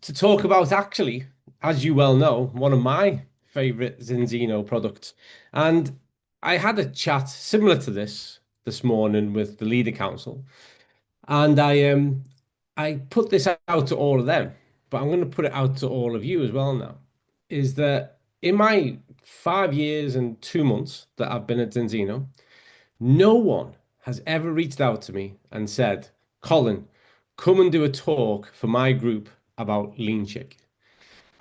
to talk about actually, as you well know, one of my favorite Zinzino products. And I had a chat similar to this morning with the leader council, and I put this out to all of them, but I'm going to put it out to all of you as well now. Is that in my 5 years and 2 months that I've been at Zinzino, no one has ever reached out to me and said, Colin, come and do a talk for my group about LeanShake.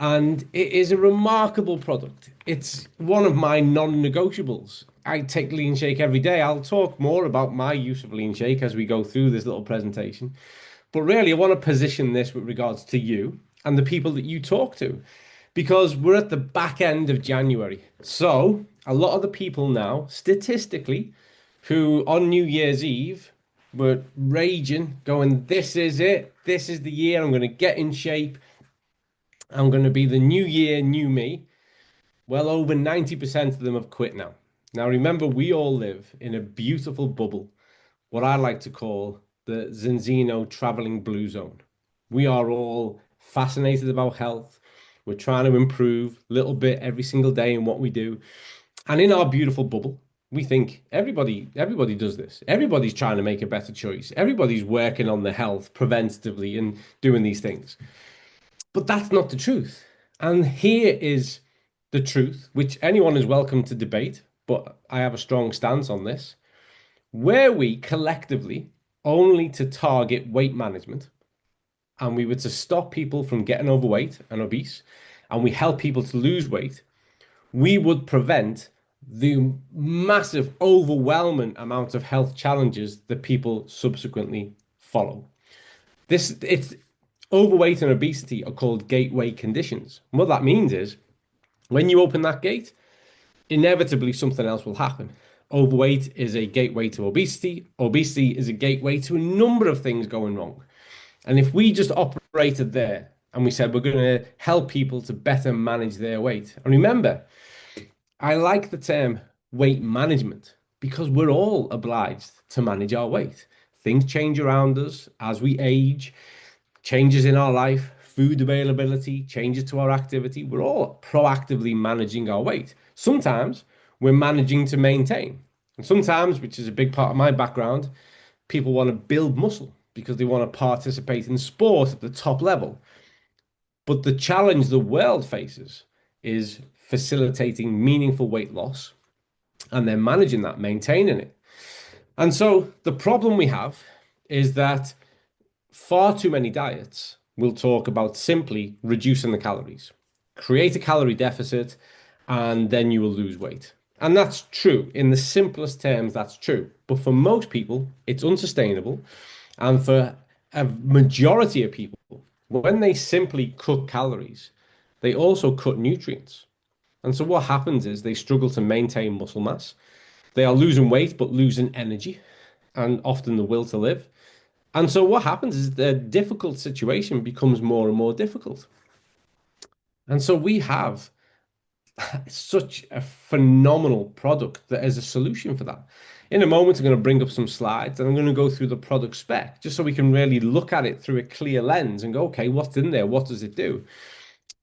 And it is a remarkable product. It's one of my non-negotiables. I take LeanShake every day. I'll talk more about my use of LeanShake as we go through this little presentation. But really, I want to position this with regards to you and the people that you talk to, because we're at the back end of January. So a lot of the people now, statistically, who on New Year's Eve were raging, going, "This is it. This is the year. I'm going to get in shape. I'm going to be the new year, new me." Well, over 90% of them have quit now. Now, remember, we all live in a beautiful bubble, what I like to call the Zinzino traveling blue zone. We are all fascinated about health. We're trying to improve a little bit every single day in what we do. And in our beautiful bubble, we think everybody does this. Everybody's trying to make a better choice. Everybody's working on their health preventatively and doing these things. But that's not the truth. And here is the truth, which anyone is welcome to debate, but I have a strong stance on this. Were we collectively only to target weight management and we were to stop people from getting overweight and obese, and we help people to lose weight, we would prevent the massive, overwhelming amount of health challenges that people subsequently follow. It's overweight and obesity are called gateway conditions. And what that means is when you open that gate, inevitably something else will happen. Overweight is a gateway to obesity. Obesity is a gateway to a number of things going wrong. And if we just operated there and we said we're going to help people to better manage their weight, and remember, I like the term weight management because we're all obliged to manage our weight. Things change around us as we age, changes in our life, food availability, changes to our activity. We're all proactively managing our weight. Sometimes we're managing to maintain. And sometimes, which is a big part of my background, people want to build muscle because they want to participate in sport at the top level. But the challenge the world faces is facilitating meaningful weight loss and then managing that, maintaining it. And so the problem we have is that far too many diets will talk about simply reducing the calories, create a calorie deficit, and then you will lose weight. And that's true. In the simplest terms, that's true. But for most people, it's unsustainable. And for a majority of people, when they simply cut calories, they also cut nutrients. And so what happens is they struggle to maintain muscle mass. They are losing weight, but losing energy and often the will to live. And so what happens is the difficult situation becomes more and more difficult. And so we have such a phenomenal product that is a solution for that. In a moment, I'm going to bring up some slides and I'm going to go through the product spec just so we can really look at it through a clear lens and go, okay, what's in there? What does it do?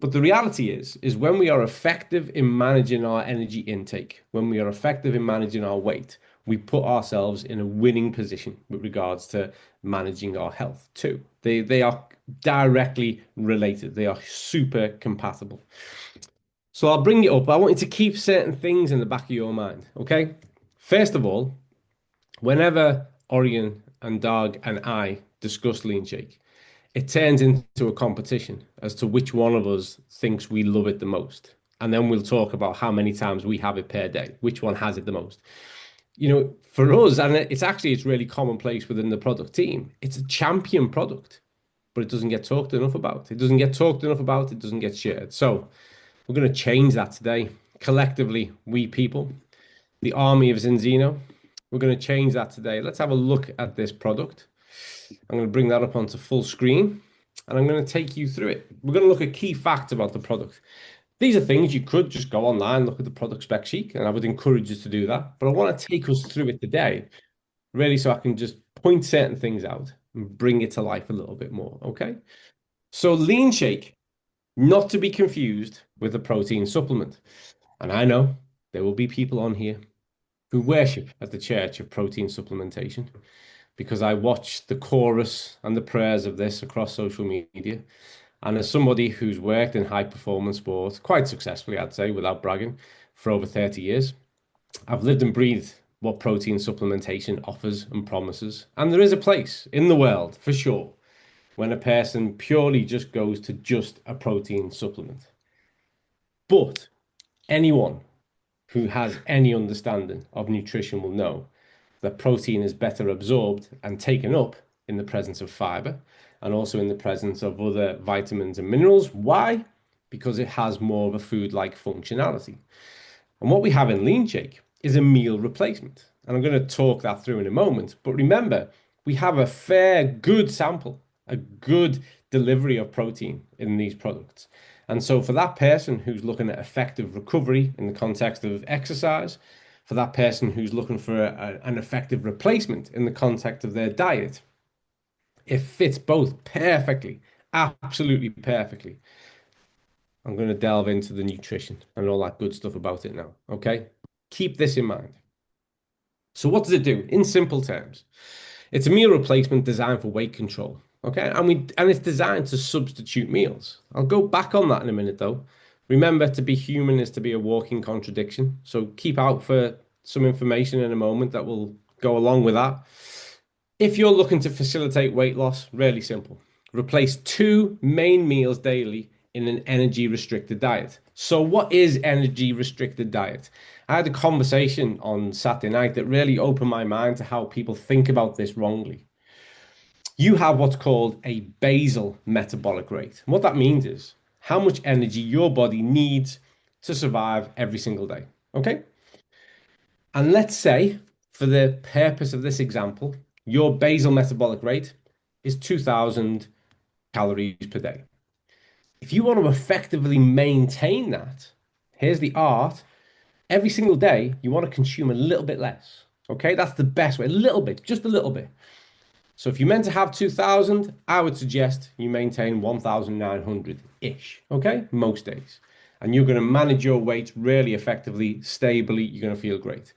But the reality is when we are effective in managing our energy intake, when we are effective in managing our weight, we put ourselves in a winning position with regards to managing our health too. They are directly related. They are super compatible. So I'll bring it up. I want you to keep certain things in the back of your mind, okay? First of all, whenever Orion and Dag and I discuss LeanShake, it turns into a competition as to which one of us thinks we love it the most. And then we'll talk about how many times we have it per day, which one has it the most. For us, and it's really commonplace within the product team, it's a champion product, but it doesn't get talked enough about. It doesn't get talked enough about, it doesn't get shared. So we're going to change that today. Collectively, we people, the army of Zinzino, we're going to change that today. Let's have a look at this product. I'm going to bring that up onto full screen and I'm going to take you through it. We're going to look at key facts about the product. These are things you could just go online, look at the product spec sheet, and I would encourage you to do that. But I want to take us through it today, really, so I can just point certain things out and bring it to life a little bit more. Okay. So LeanShake, not to be confused with a protein supplement. And I know there will be people on here who worship at the church of protein supplementation because I watch the chorus and the prayers of this across social media. And as somebody who's worked in high performance sports quite successfully, I'd say, without bragging, for over 30 years, I've lived and breathed what protein supplementation offers and promises. And there is a place in the world, for sure, when a person purely just goes to just a protein supplement. But anyone who has any understanding of nutrition will know that protein is better absorbed and taken up in the presence of fiber and also in the presence of other vitamins and minerals. Why? Because it has more of a food-like functionality. And what we have in LeanShake is a meal replacement. And I'm going to talk that through in a moment. But remember, we have a fair, good sample, a good delivery of protein in these products. And so for that person who's looking at effective recovery in the context of exercise, for that person who's looking for an effective replacement in the context of their diet, it fits both perfectly, absolutely perfectly. I'm going to delve into the nutrition and all that good stuff about it now. Okay. Keep this in mind. So, what does it do? In simple terms, it's a meal replacement designed for weight control. Okay. And it's designed to substitute meals. I'll go back on that in a minute though. Remember, to be human is to be a walking contradiction. So keep out for some information in a moment that will go along with that. If you're looking to facilitate weight loss, really simple. Replace two main meals daily in an energy restricted diet. So, what is energy restricted diet? I had a conversation on Saturday night that really opened my mind to how people think about this wrongly. You have what's called a basal metabolic rate. And what that means is how much energy your body needs to survive every single day. Okay? And let's say, for the purpose of this example, your basal metabolic rate is 2000 calories per day. If you want to effectively maintain that, here's the art. Every single day, you want to consume a little bit less. Okay, that's the best way. A little bit, just a little bit. So if you're meant to have 2000, I would suggest you maintain 1900-ish. Okay, most days. And you're going to manage your weight really effectively, stably. You're going to feel great.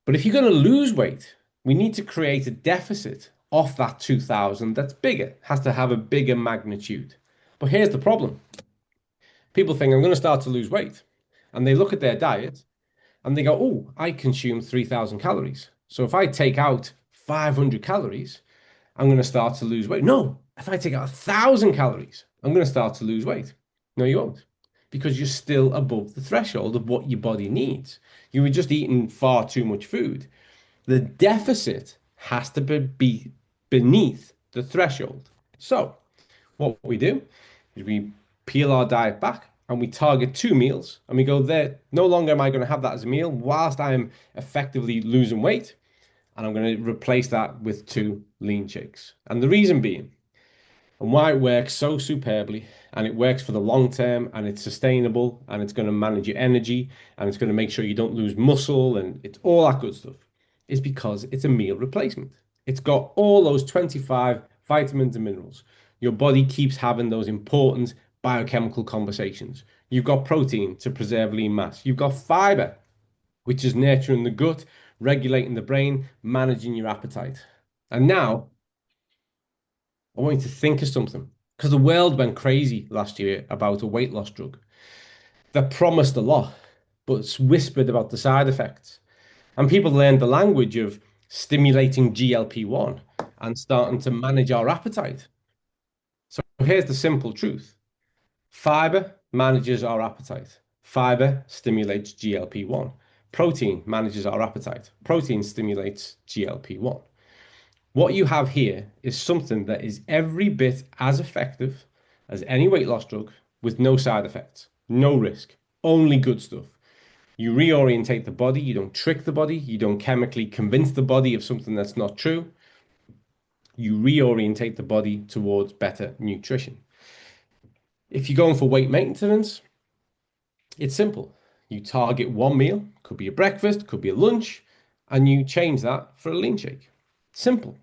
But if you're going to lose weight, we need to create a deficit off that 2000 that's bigger, has to have a bigger magnitude. But here's the problem. People think I'm going to start to lose weight. And they look at their diet and they go, oh, I consume 3000 calories. So if I take out 500 calories, I'm going to start to lose weight. No, if I take out 1,000 calories, I'm going to start to lose weight. No, you won't, because you're still above the threshold of what your body needs. You were just eating far too much food. The deficit has to be beneath the threshold. So, what we do is we peel our diet back and we target two meals and we go there. No longer am I going to have that as a meal whilst I'm effectively losing weight. And I'm going to replace that with two LeanShakes. And the reason being, and why it works so superbly, and it works for the long term, and it's sustainable, and it's going to manage your energy, and it's going to make sure you don't lose muscle, and it's all that good stuff, is because it's a meal replacement. It's got all those 25 vitamins and minerals. Your body keeps having those important biochemical conversations. You've got protein to preserve lean mass. You've got fiber, which is nurturing the gut, regulating the brain, managing your appetite. And now I want you to think of something, because the world went crazy last year about a weight loss drug that promised a lot, but it's whispered about the side effects. And people learned the language of stimulating GLP-1 and starting to manage our appetite. So here's the simple truth. Fiber manages our appetite. Fiber stimulates GLP-1. Protein manages our appetite. Protein stimulates GLP-1. What you have here is something that is every bit as effective as any weight loss drug with no side effects, no risk, only good stuff. You reorientate the body, you don't trick the body, you don't chemically convince the body of something that's not true. You reorientate the body towards better nutrition. If you're going for weight maintenance, it's simple. You target one meal, could be a breakfast, could be a lunch, and you change that for a LeanShake. Simple.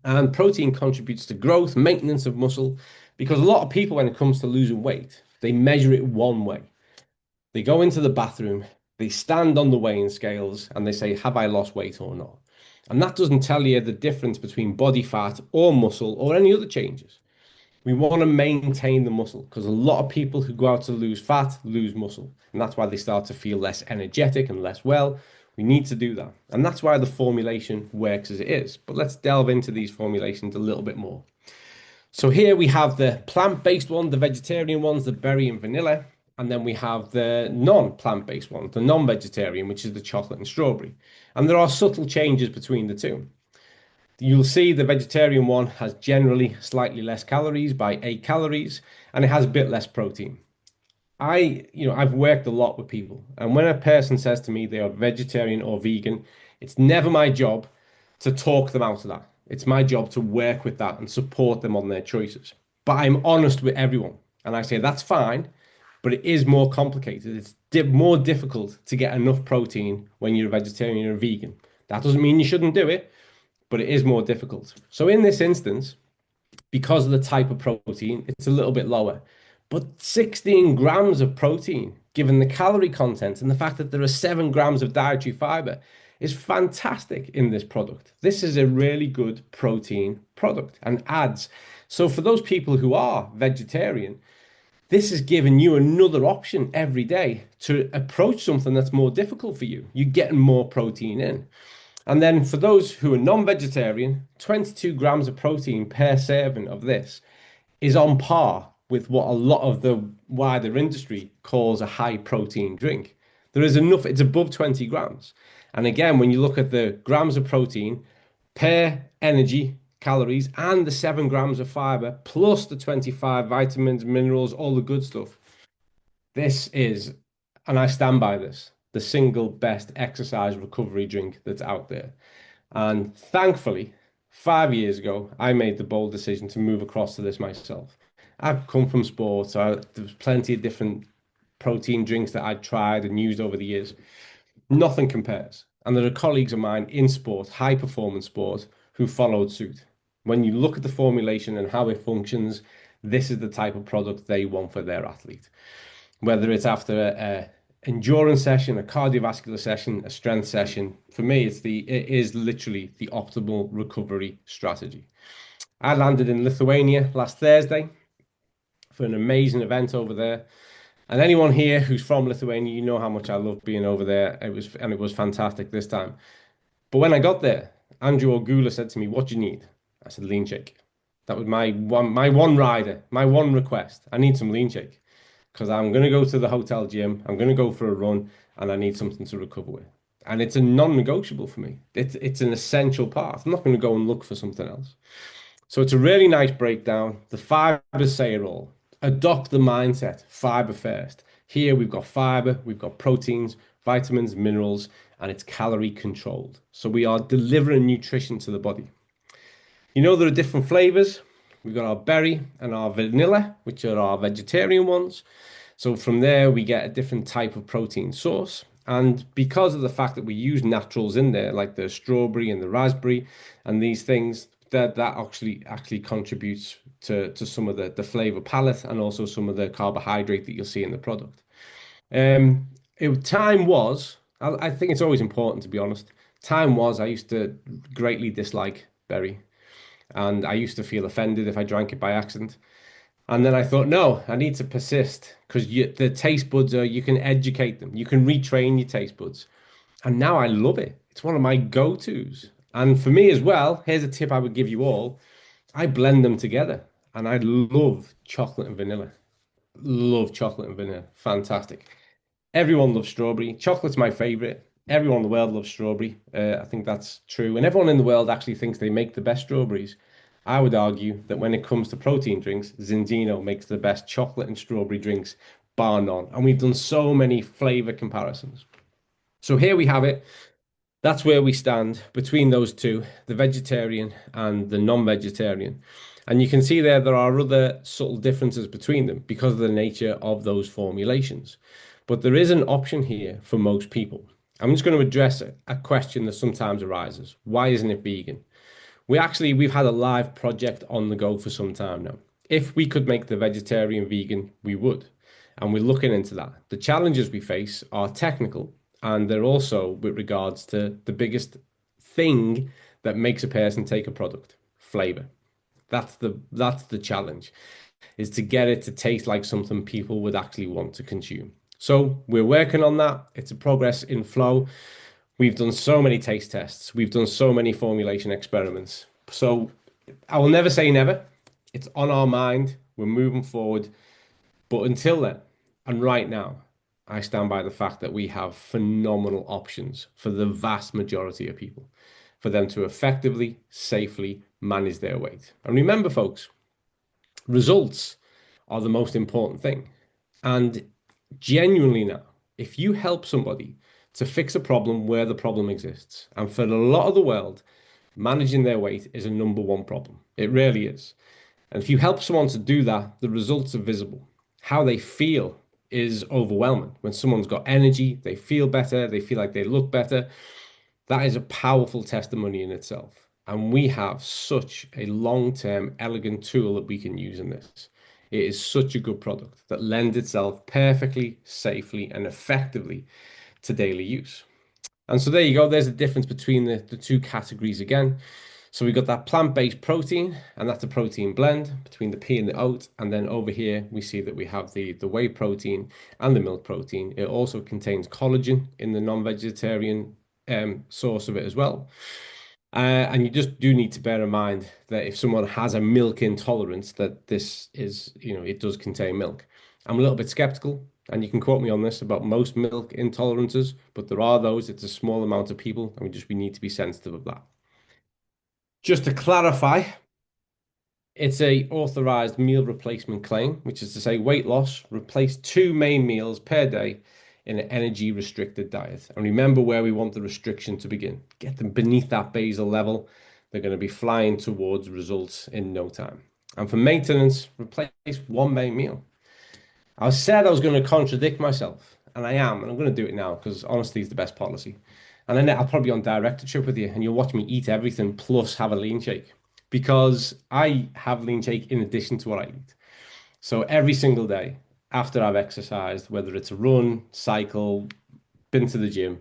And protein contributes to growth, maintenance of muscle, because a lot of people, when it comes to losing weight, they measure it one way. They go into the bathroom, they stand on the weighing scales, and they say, have I lost weight or not? And that doesn't tell you the difference between body fat or muscle or any other changes. We want to maintain the muscle because a lot of people who go out to lose fat lose muscle. And that's why they start to feel less energetic and less well. We need to do that. And that's why the formulation works as it is. But let's delve into these formulations a little bit more. So here we have the plant-based one, the vegetarian ones, the berry and vanilla. And then we have the non-plant-based one, the non-vegetarian, which is the chocolate and strawberry. And there are subtle changes between the two. You'll see the vegetarian one has generally slightly less calories by 8 calories, and it has a bit less protein. I've worked a lot with people, and when a person says to me they are vegetarian or vegan, it's never my job to talk them out of that. It's my job to work with that and support them on their choices. But I'm honest with everyone, and I say that's fine, but it is more complicated. It's more difficult to get enough protein when you're a vegetarian or vegan. That doesn't mean you shouldn't do it, but it is more difficult. So in this instance, because of the type of protein, it's a little bit lower. But 16 grams of protein, given the calorie content and the fact that there are 7 grams of dietary fiber, is fantastic in this product. This is a really good protein product and adds. So for those people who are vegetarian, this is giving you another option every day to approach something that's more difficult for you. You're getting more protein in. And then for those who are non-vegetarian, 22 grams of protein per serving of this is on par with what a lot of the wider industry calls a high protein drink. There is enough, it's above 20 grams. And again, when you look at the grams of protein per energy calories and the 7 grams of fiber plus the 25 vitamins, minerals, all the good stuff, this is, and I stand by this, the single best exercise recovery drink that's out there. And thankfully, 5 years ago, I made the bold decision to move across to this myself. I've come from sports, so there's plenty of different protein drinks that I'd tried and used over the years. Nothing compares. And there are colleagues of mine in sport, high performance sport, who followed suit. When you look at the formulation and how it functions, this is the type of product they want for their athlete. Whether it's after a endurance session, a cardiovascular session, a strength session, for me, it is literally the optimal recovery strategy. I landed in Lithuania last Thursday for an amazing event over there. And anyone here who's from Lithuania, you know how much I love being over there. It was fantastic this time. But when I got there, Andrew Ogula said to me, "What do you need?" I said, "LeanShake." That was my one rider, my one request. I need some LeanShake because I'm going to go to the hotel gym, I'm going to go for a run, and I need something to recover with. And it's a non-negotiable for me. It's an essential part. I'm not going to go and look for something else. So it's a really nice breakdown. The fibers say it all. Adopt the mindset, fiber first. Here we've got fiber, we've got proteins, vitamins, minerals, and it's calorie controlled. So we are delivering nutrition to the body. You know, there are different flavors. We've got our berry and our vanilla, which are our vegetarian ones. So from there, we get a different type of protein source. And because of the fact that we use naturals in there, like the strawberry and the raspberry and these things, that actually contributes to some of the flavor palette and also some of the carbohydrate that you'll see in the product. Time was, I think it's always important to be honest. Time was, I used to greatly dislike berry, and I used to feel offended if I drank it by accident. And then I thought, no, I need to persist because the taste buds are, you can educate them, you can retrain your taste buds. And now I love it. It's one of my go-tos. And for me as well, here's a tip I would give you all. I blend them together and I love chocolate and vanilla. Love chocolate and vanilla. Fantastic. Everyone loves strawberry. Chocolate's my favorite. Everyone in the world loves strawberry. I think that's true. And everyone in the world actually thinks they make the best strawberries. I would argue that when it comes to protein drinks, Zinzino makes the best chocolate and strawberry drinks, bar none. And we've done so many flavor comparisons. So here we have it. That's where we stand between those two, the vegetarian and the non-vegetarian. And you can see there are other subtle differences between them because of the nature of those formulations. But there is an option here for most people. I'm just going to address a question that sometimes arises. Why isn't it vegan? We've had a live project on the go for some time now. If we could make the vegetarian vegan, we would. And we're looking into that. The challenges we face are technical, and they're also with regards to the biggest thing that makes a person take a product, flavor. That's the challenge, is to get it to taste like something people would actually want to consume. So we're working on that. It's a progress in flow. We've done so many taste tests. We've done so many formulation experiments. So I will never say never. It's on our mind. We're moving forward. But until then, and right now, I stand by the fact that we have phenomenal options for the vast majority of people for them to effectively, safely manage their weight. And remember, folks, results are the most important thing. And genuinely now, if you help somebody to fix a problem where the problem exists, and for a lot of the world, managing their weight is a number one problem. It really is. And if you help someone to do that, the results are visible. How they feel is overwhelming. When someone's got energy, they feel better, they feel like they look better. That is a powerful testimony in itself. And we have such a long-term, elegant tool that we can use in this. It is such a good product that lends itself perfectly, safely, and effectively to daily use. And so there you go. There's a difference between the two categories again. So we got that plant-based protein, and that's a protein blend between the pea and the oat. And then over here, we see that we have the whey protein and the milk protein. It also contains collagen in the non-vegetarian source of it as well. And you just do need to bear in mind that if someone has a milk intolerance, that this is, it does contain milk. I'm a little bit skeptical, and you can quote me on this about most milk intolerances, but there are those. It's a small amount of people, and we need to be sensitive of that. Just to clarify, it's a authorized meal replacement claim, which is to say weight loss, replace two main meals per day in an energy restricted diet. And remember where we want the restriction to begin. Get them beneath that basal level. They're going to be flying towards results in no time. And for maintenance, replace one main meal. I said I was going to contradict myself, and I am, and I'm going to do it now because honesty is the best policy. And then I'll probably be on directorship with you, and you'll watch me eat everything plus have a lean shake because I have lean shake in addition to what I eat. So every single day after I've exercised, whether it's a run, cycle, been to the gym,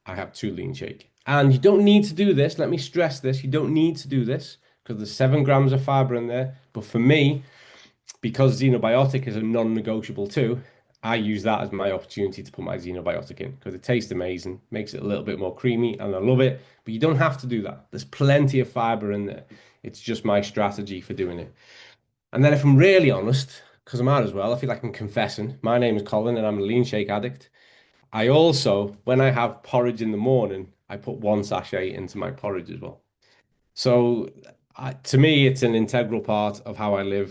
I have two lean shake. And you don't need to do this. Let me stress this. You don't need to do this because there's 7 grams of fiber in there. But for me, because xenobiotic is a non-negotiable too, I use that as my opportunity to put my xenobiotic in because it tastes amazing, makes it a little bit more creamy, and I love it. But you don't have to do that. There's plenty of fiber in there. It's just my strategy for doing it. And then if I'm really honest, because I might as well, I feel like I'm confessing. My name is Colin and I'm a lean shake addict. I also, when I have porridge in the morning, I put one sachet into my porridge as well. So to me, it's an integral part of how I live.